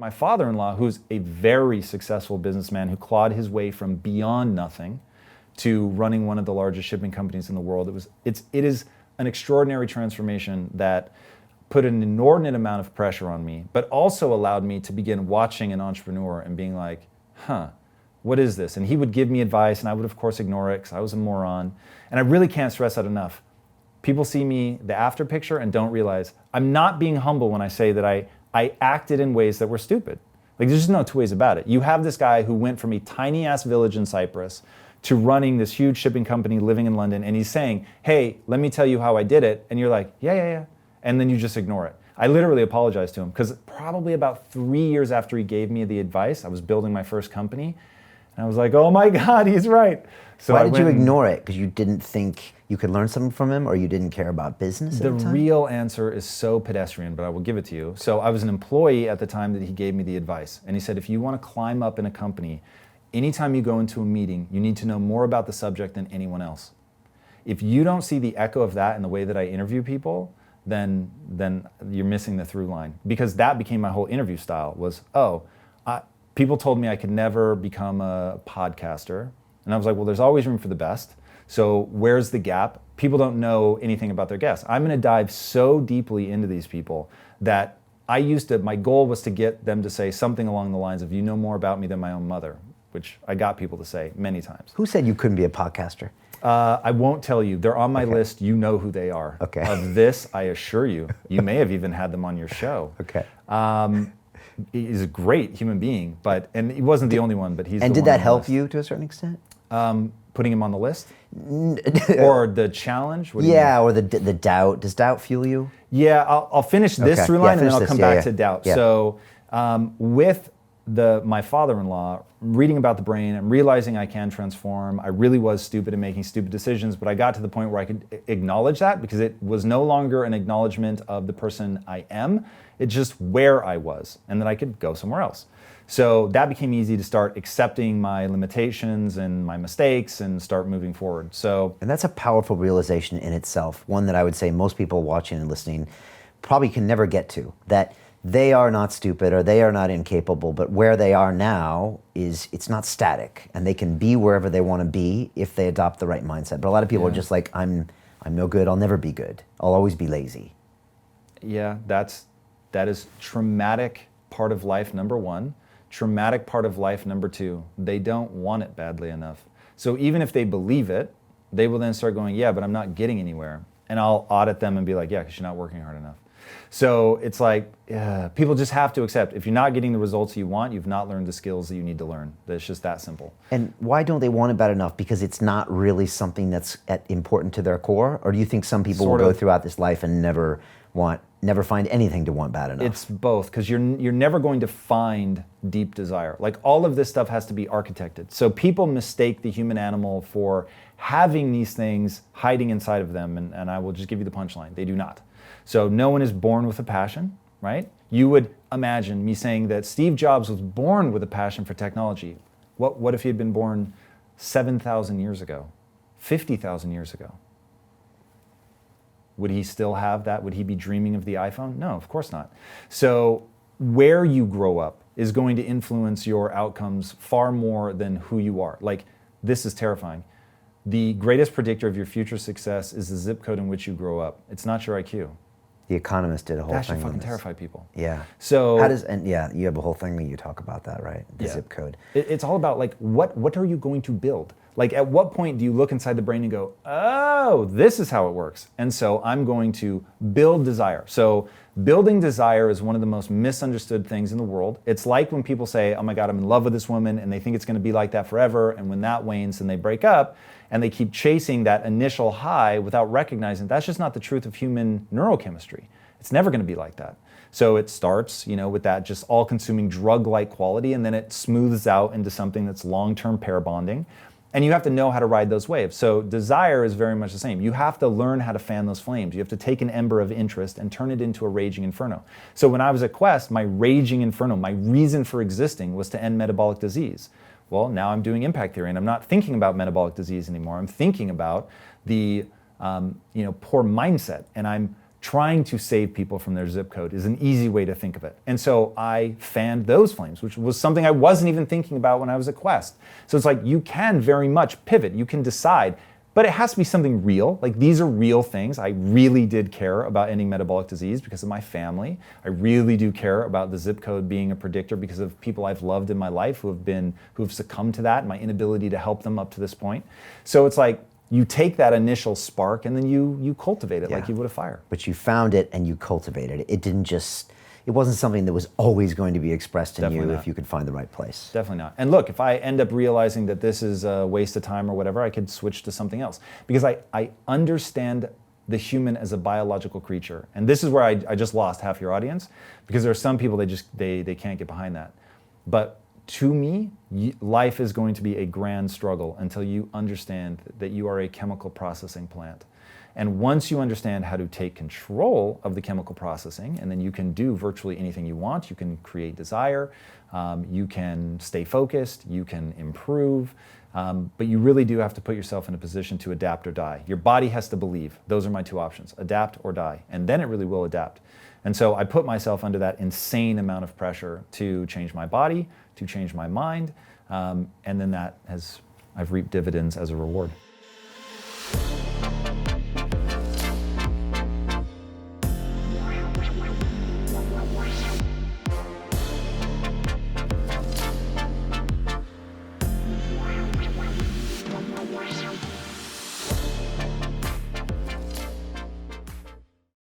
My father-in-law, who's a very successful businessman who clawed his way from beyond nothing to running one of the largest shipping companies in the world, it is an extraordinary transformation that put an inordinate amount of pressure on me, but also allowed me to begin watching an entrepreneur and being like, what is this? And he would give me advice, and I would, of course, ignore it because I was a moron. And I really can't stress that enough. People see me, the after picture, and don't realize I'm not being humble when I say that I acted in ways that were stupid. Like, there's just no two ways about it. You have this guy who went from a tiny-ass village in Cyprus to running this huge shipping company living in London, and he's saying, hey, let me tell you how I did it. And you're like, yeah. And then you just ignore it. I literally apologized to him because probably about 3 years after he gave me the advice, I was building my first company, and I was like, oh my God, he's right. So why did you ignore it? Because you didn't think you could learn something from him, or you didn't care about business at the time? The real answer is so pedestrian, but I will give it to you. So I was an employee at the time that he gave me the advice. And he said, if you want to climb up in a company, anytime you go into a meeting, you need to know more about the subject than anyone else. If you don't see the echo of that in the way that I interview people, then you're missing the through line. Because that became my whole interview style was, people told me I could never become a podcaster. And I was like, well, there's always room for the best. So where's the gap? People don't know anything about their guests. I'm gonna dive so deeply into these people that my goal was to get them to say something along the lines of, you know more about me than my own mother, which I got people to say many times. Who said you couldn't be a podcaster? I won't tell you. They're on my list. You know who they are. Okay. Of this, I assure you. You may have even had them on your show. Okay. He's a great human being, and he wasn't the only one, but he's. And the did one that on help the list. you to a certain extent? Putting him on the list, or the challenge? What do you mean? Or the doubt. Does doubt fuel you? Yeah, I'll finish this through line and then I'll come back to doubt. Yeah. So with my father-in-law, reading about the brain, I'm realizing I can transform. I really was stupid and making stupid decisions, but I got to the point where I could acknowledge that because it was no longer an acknowledgement of the person I am. It's just where I was, and that I could go somewhere else. So that became easy to start accepting my limitations and my mistakes and start moving forward. And that's a powerful realization in itself. One that I would say most people watching and listening probably can never get to. That they are not stupid or they are not incapable, but where they are now it's not static, and they can be wherever they want to be if they adopt the right mindset. But a lot of people are just like, I'm no good, I'll never be good. I'll always be lazy. Yeah, that is traumatic part of life, number one. Traumatic part of life, number two. They don't want it badly enough. So even if they believe it, they will then start going, yeah, but I'm not getting anywhere. And I'll audit them and be like, yeah, because you're not working hard enough. So it's like, people just have to accept, if you're not getting the results you want, you've not learned the skills that you need to learn. It's just that simple. And why don't they want it bad enough? Because it's not really something that's important to their core? Or do you think some people will go throughout this life and never find anything to want bad enough? It's both, because you're never going to find deep desire. Like, all of this stuff has to be architected. So people mistake the human animal for having these things hiding inside of them, and I will just give you the punchline. They do not. So no one is born with a passion, right? You would imagine me saying that Steve Jobs was born with a passion for technology. What if he had been born 7,000 years ago, 50,000 years ago? Would he still have that? Would he be dreaming of the iPhone? No, of course not. So where you grow up is going to influence your outcomes far more than who you are. Like, this is terrifying. The greatest predictor of your future success is the zip code in which you grow up. It's not your IQ. The Economist did a whole That thing should on fucking this. terrify people. Yeah. So you have a whole thing that you talk about that, right? The zip code. It's all about, like, what are you going to build? Like, at what point do you look inside the brain and go, oh, this is how it works. And so I'm going to build desire. So building desire is one of the most misunderstood things in the world. It's like when people say, oh my God, I'm in love with this woman, and they think it's going to be like that forever. And when that wanes, then they break up, and they keep chasing that initial high without recognizing that's just not the truth of human neurochemistry. It's never going to be like that. So it starts, with that just all-consuming drug-like quality, and then it smooths out into something that's long-term pair bonding. And you have to know how to ride those waves. So desire is very much the same. You have to learn how to fan those flames. You have to take an ember of interest and turn it into a raging inferno. So when I was at Quest, my raging inferno, my reason for existing was to end metabolic disease. Well, now I'm doing impact theory, and I'm not thinking about metabolic disease anymore. I'm thinking about the poor mindset, and I'm trying to save people from their zip code is an easy way to think of it. And so I fanned those flames, which was something I wasn't even thinking about when I was at Quest. So it's like, you can very much pivot, you can decide, but it has to be something real. Like, these are real things. I really did care about ending metabolic disease because of my family. I really do care about the zip code being a predictor because of people I've loved in my life who have succumbed to that and my inability to help them up to this point. So it's like, you take that initial spark and then you cultivate it like you would a fire. But you found it and you cultivated it. It wasn't something that was always going to be expressed in you if you could find the right place. Definitely not. And look, if I end up realizing that this is a waste of time or whatever, I could switch to something else. Because I understand the human as a biological creature. And this is where I just lost half your audience, because there are some people, they can't get behind that. But to me, life is going to be a grand struggle until you understand that you are a chemical processing plant. And once you understand how to take control of the chemical processing, and then you can do virtually anything you want, you can create desire, you can stay focused, you can improve, but you really do have to put yourself in a position to adapt or die. Your body has to believe. Those are my two options, adapt or die, and then it really will adapt. And so I put myself under that insane amount of pressure to change my body, to change my mind, and then I've reaped dividends as a reward.